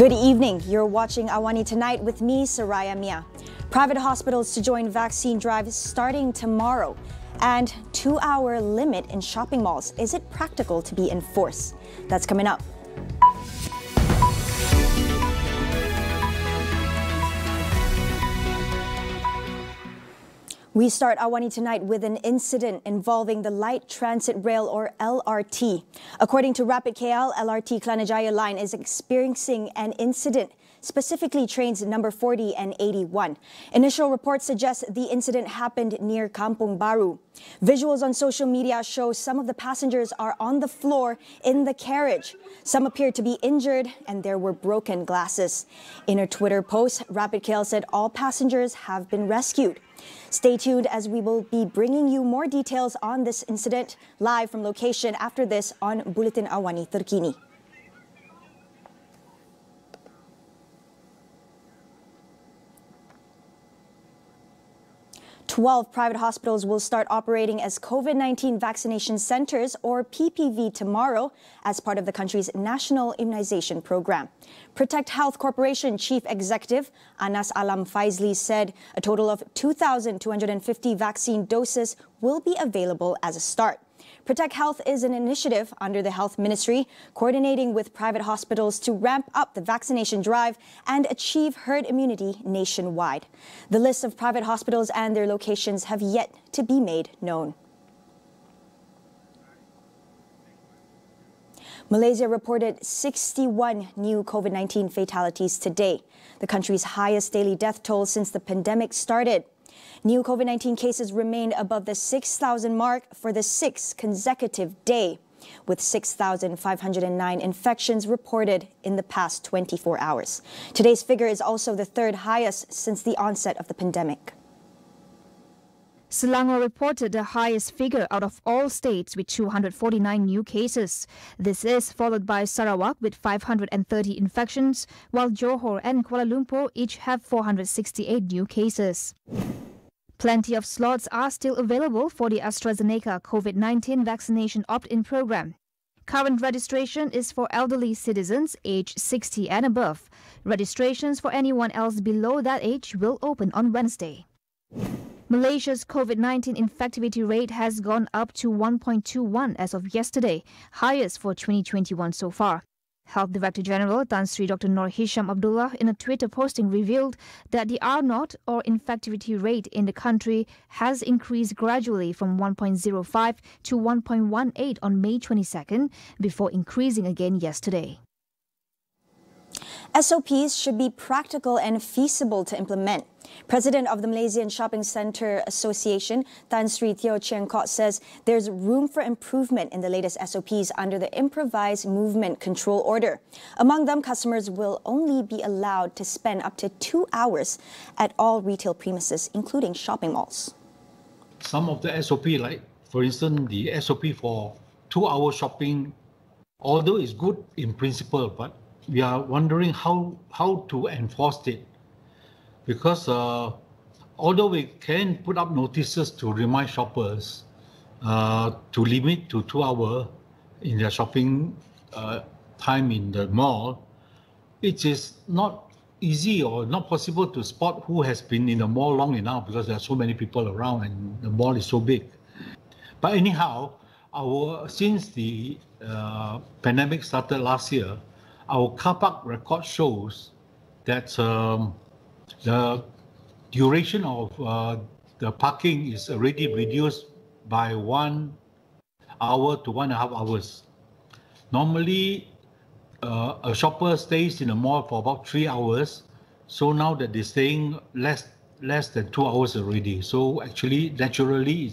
Good evening. You're watching AWANI Tonight with me, Saraya Mia. Private hospitals to join vaccine drive starting tomorrow. And 2-hour limit in shopping malls. Is it practical to be enforced? That's coming up. We start AWANI Tonight with an incident involving the Light Transit Rail or LRT. According to Rapid KL, LRT Klanajaya line is experiencing an incident, specifically trains number 40 and 81. Initial reports suggest the incident happened near Kampung Baru. Visuals on social media show some of the passengers are on the floor in the carriage. Some appeared to be injured and there were broken glasses. In a Twitter post, Rapid KL said all passengers have been rescued. Stay tuned as we will be bringing you more details on this incident live from location after this on Buletin AWANI Terkini. 12 private hospitals will start operating as COVID-19 vaccination centers or PPV tomorrow as part of the country's national immunization program. Protect Health Corporation Chief Executive Anas Alam Faizli said a total of 2,250 vaccine doses will be available as a start. Protect Health is an initiative under the Health Ministry, coordinating with private hospitals to ramp up the vaccination drive and achieve herd immunity nationwide. The list of private hospitals and their locations have yet to be made known. Malaysia reported 61 new COVID-19 fatalities today, the country's highest daily death toll since the pandemic started. New COVID-19 cases remained above the 6,000 mark for the 6th consecutive day, with 6,509 infections reported in the past 24 hours. Today's figure is also the third highest since the onset of the pandemic. Selangor reported the highest figure out of all states with 249 new cases. This is followed by Sarawak with 530 infections, while Johor and Kuala Lumpur each have 468 new cases. Plenty of slots are still available for the AstraZeneca COVID-19 vaccination opt-in program. Current registration is for elderly citizens aged 60 and above. Registrations for anyone else below that age will open on Wednesday. Malaysia's COVID-19 infectivity rate has gone up to 1.21 as of yesterday, highest for 2021 so far. Health Director General Tan Sri Dr. Nur Hisham Abdullah in a Twitter posting revealed that the R0 or infectivity rate in the country has increased gradually from 1.05 to 1.18 on May 22nd before increasing again yesterday. SOPs should be practical and feasible to implement. President of the Malaysian Shopping Centre Association, Tan Sri Teo Chiang Kok, says there's room for improvement in the latest SOPs under the Improvised Movement Control Order. Among them, customers will only be allowed to spend up to 2 hours at all retail premises, including shopping malls. Some of the SOP, like for instance, the SOP for 2-hour shopping, although it's good in principle, but we are wondering how to enforce it. Because although we can put up notices to remind shoppers to limit to 2 hours in their shopping time in the mall, it is not easy or not possible to spot who has been in the mall long enough because there are so many people around and the mall is so big. But anyhow, since the pandemic started last year, our car park record shows that the duration of the parking is already reduced by 1 hour to 1.5 hours. Normally, a shopper stays in a mall for about 3 hours. So now that they're staying less than 2 hours already. So actually, naturally,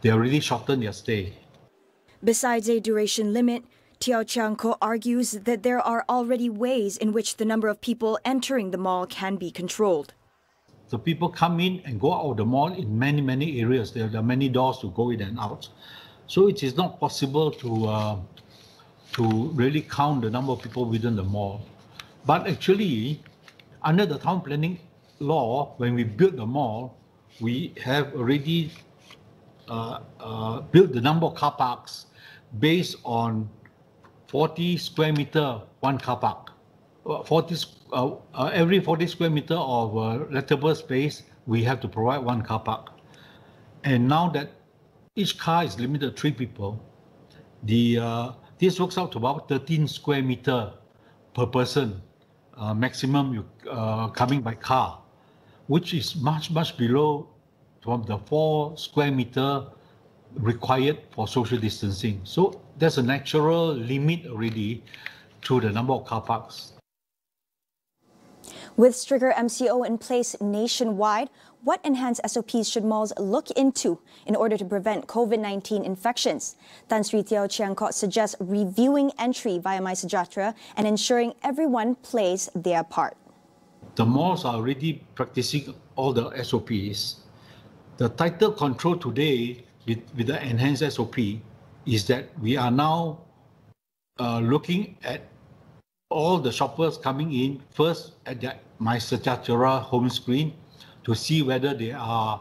they already shortened their stay. Besides a duration limit, Teo Chiang Kok argues that there are already ways in which the number of people entering the mall can be controlled. So people come in and go out of the mall in many areas. There are many doors to go in and out. So it is not possible to really count the number of people within the mall. But actually, under the town planning law, when we built the mall, we have already built the number of car parks based on 40 square meter, one car park. every 40 square meter of lettable space, we have to provide one car park. And now that each car is limited to 3 people, this works out to about 13 square meter per person, maximum coming by car, which is much below from the 4 square meter required for social distancing. So there's a natural limit already to the number of car parks. With stricter MCO in place nationwide, what enhanced SOPs should malls look into in order to prevent COVID-19 infections? Tan Sri Teo Chiang Kok suggests reviewing entry via My Sejahtera and ensuring everyone plays their part. The malls are already practicing all the SOPs. The tighter control today with the enhanced SOP is that we are now looking at all the shoppers coming in first at their My Sejahtera home screen to see whether they are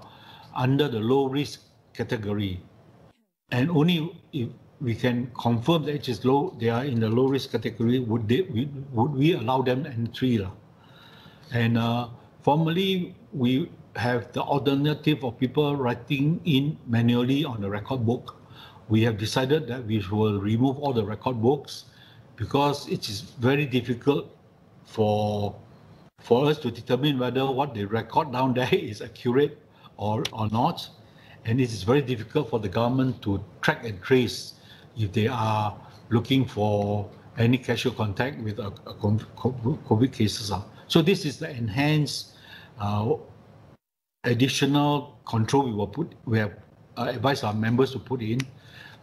under the low risk category. And only if we can confirm that it is low, they are in the low risk category, would we allow them entry. And formally, we have the alternative of people writing in manually on the record book. We have decided that we will remove all the record books because it is very difficult for us to determine whether what they record down there is accurate or not. And it is very difficult for the government to track and trace if they are looking for any casual contact with COVID cases. So this is the enhanced additional control we have advised our members to put in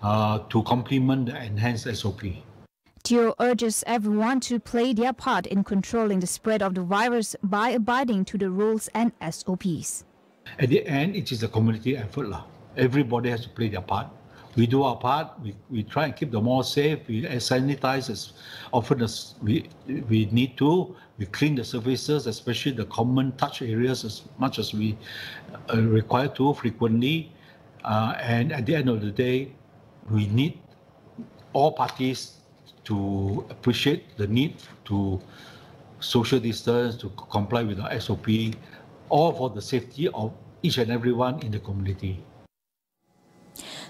to complement the enhanced SOP. Teo urges everyone to play their part in controlling the spread of the virus by abiding to the rules and SOPs. At the end, it is a community effort. Everybody has to play their part. We do our part. We try and keep the mall safe. We sanitize as often as we need to. We clean the surfaces, especially the common touch areas, as much as we require to frequently. And at the end of the day, we need all parties to appreciate the need to social distance, to comply with the SOP, all for the safety of each and everyone in the community.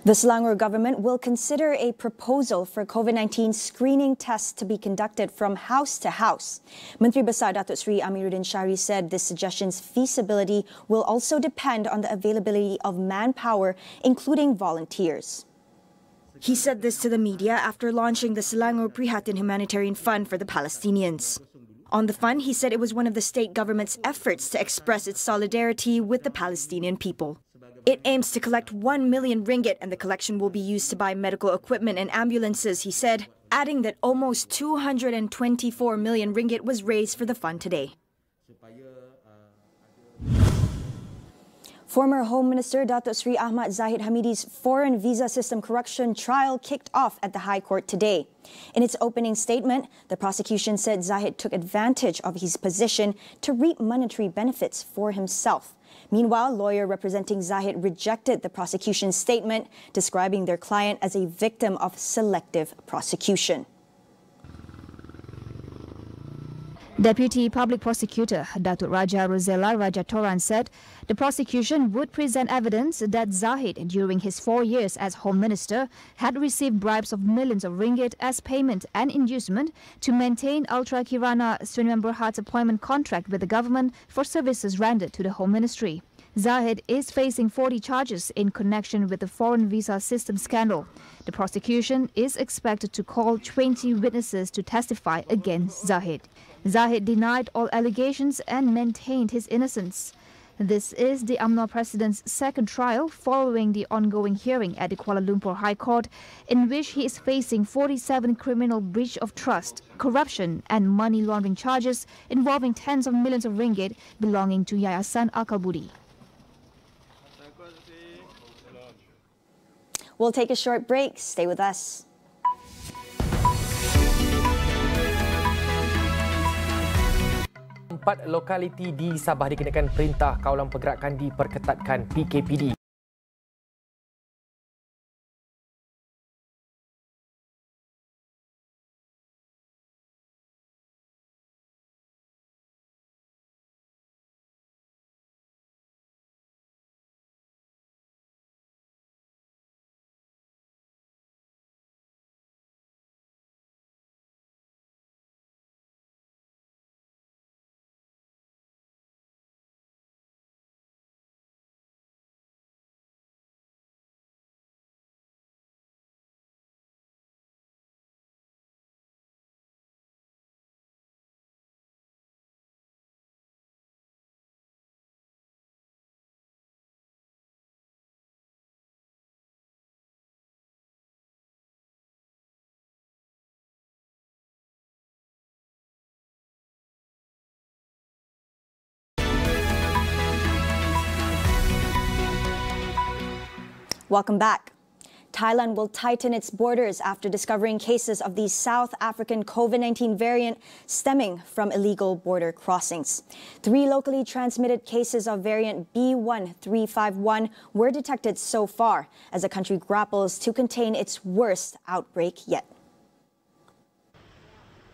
The Selangor government will consider a proposal for COVID-19 screening tests to be conducted from house to house. Menteri Besar Datuk Seri Amiruddin Shari said this suggestion's feasibility will also depend on the availability of manpower, including volunteers. He said this to the media after launching the Selangor Prihatin Humanitarian Fund for the Palestinians. On the fund, he said it was one of the state government's efforts to express its solidarity with the Palestinian people. It aims to collect 1 million ringgit and the collection will be used to buy medical equipment and ambulances, he said, adding that almost 224 million ringgit was raised for the fund today. Former Home Minister Datuk Seri Ahmad Zahid Hamidi's foreign visa system corruption trial kicked off at the High Court today. In its opening statement, the prosecution said Zahid took advantage of his position to reap monetary benefits for himself. Meanwhile, lawyer representing Zahid rejected the prosecution's statement, describing their client as a victim of selective prosecution. Deputy Public Prosecutor Datuk Raja Rosella Rajatoran said the prosecution would present evidence that Zahid, during his 4 years as Home Minister, had received bribes of millions of ringgit as payment and inducement to maintain Ultra Kirana Srinivas Berhad's appointment contract with the government for services rendered to the Home Ministry. Zahid is facing 40 charges in connection with the foreign visa system scandal. The prosecution is expected to call 20 witnesses to testify against Zahid. Zahid denied all allegations and maintained his innocence. This is the UMNO President's second trial following the ongoing hearing at the Kuala Lumpur High Court, in which he is facing 47 criminal breach of trust, corruption and money laundering charges involving tens of millions of ringgit belonging to Yayasan Akal Budi. We'll take a short break. Stay with us. Empat lokaliti di Sabah dikenakan perintah kawalan pergerakan diperketatkan PKPD. Welcome back. Thailand will tighten its borders after discovering cases of the South African COVID-19 variant stemming from illegal border crossings. 3 locally transmitted cases of variant B1351 were detected so far as the country grapples to contain its worst outbreak yet.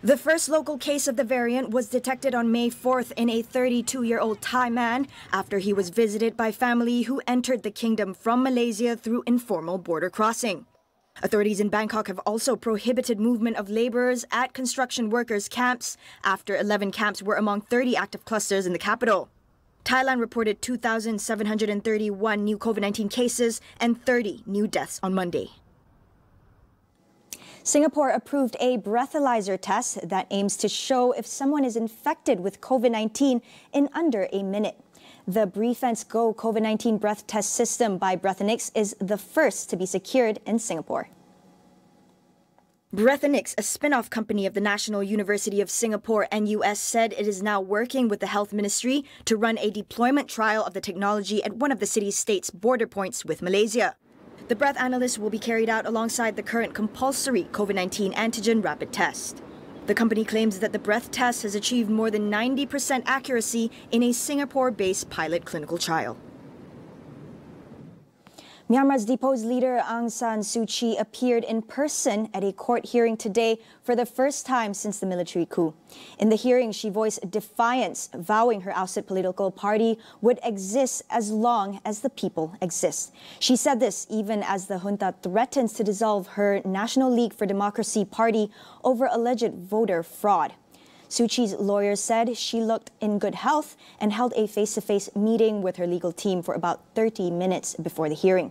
The first local case of the variant was detected on May 4th in a 32-year-old Thai man after he was visited by family who entered the kingdom from Malaysia through informal border crossing. Authorities in Bangkok have also prohibited movement of laborers at construction workers' camps after 11 camps were among 30 active clusters in the capital. Thailand reported 2,731 new COVID-19 cases and 30 new deaths on Monday. Singapore approved a breathalyzer test that aims to show if someone is infected with COVID-19 in under a minute. The Brefense Go COVID-19 breath test system by Breathinix is the first to be secured in Singapore. Breathinix, a spin-off company of the National University of Singapore and US, said it is now working with the Health Ministry to run a deployment trial of the technology at one of the city-state's border points with Malaysia. The breath analysis will be carried out alongside the current compulsory COVID-19 antigen rapid test. The company claims that the breath test has achieved more than 90% accuracy in a Singapore-based pilot clinical trial. Myanmar's deposed leader Aung San Suu Kyi appeared in person at a court hearing today for the first time since the military coup. In the hearing, she voiced defiance, vowing her ousted political party would exist as long as the people exist. She said this even as the junta threatens to dissolve her National League for Democracy party over alleged voter fraud. Suu Kyi's lawyers said she looked in good health and held a face-to-face meeting with her legal team for about 30 minutes before the hearing.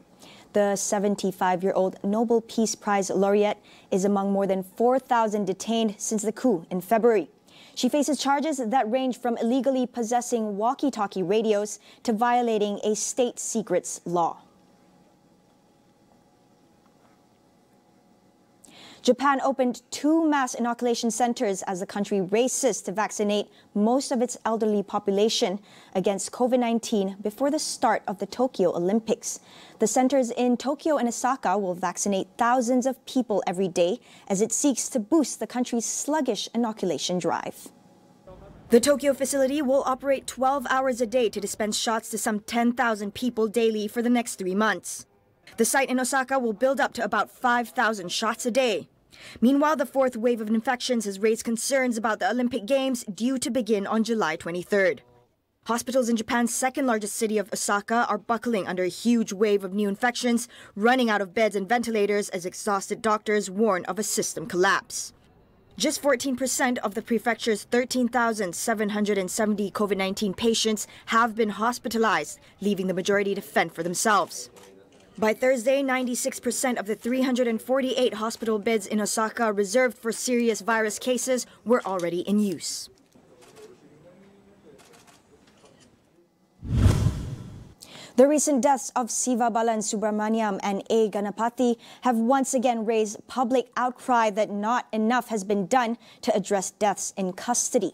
The 75-year-old Nobel Peace Prize laureate is among more than 4,000 detained since the coup in February. She faces charges that range from illegally possessing walkie-talkie radios to violating a state secrets law. Japan opened 2 mass inoculation centers as the country races to vaccinate most of its elderly population against COVID-19 before the start of the Tokyo Olympics. The centers in Tokyo and Osaka will vaccinate thousands of people every day as it seeks to boost the country's sluggish inoculation drive. The Tokyo facility will operate 12 hours a day to dispense shots to some 10,000 people daily for the next 3 months. The site in Osaka will build up to about 5,000 shots a day. Meanwhile, the 4th wave of infections has raised concerns about the Olympic Games due to begin on July 23rd. Hospitals in Japan's 2nd largest city of Osaka are buckling under a huge wave of new infections, running out of beds and ventilators as exhausted doctors warn of a system collapse. Just 14% of the prefecture's 13,770 COVID-19 patients have been hospitalized, leaving the majority to fend for themselves. By Thursday, 96% of the 348 hospital beds in Osaka reserved for serious virus cases were already in use. The recent deaths of Siva Balan Subramaniam and A. Ganapathy have once again raised public outcry that not enough has been done to address deaths in custody.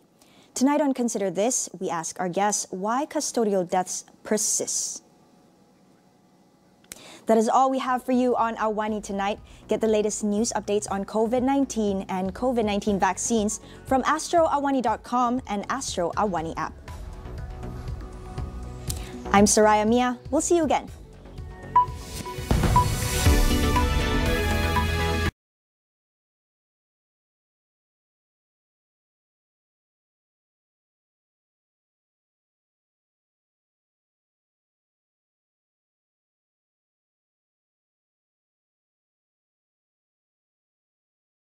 Tonight on Consider This, we ask our guests why custodial deaths persist. That is all we have for you on AWANI tonight. Get the latest news updates on COVID-19 and COVID-19 vaccines from astroawani.com and Astro AWANI app. I'm Saraya Mia. We'll see you again.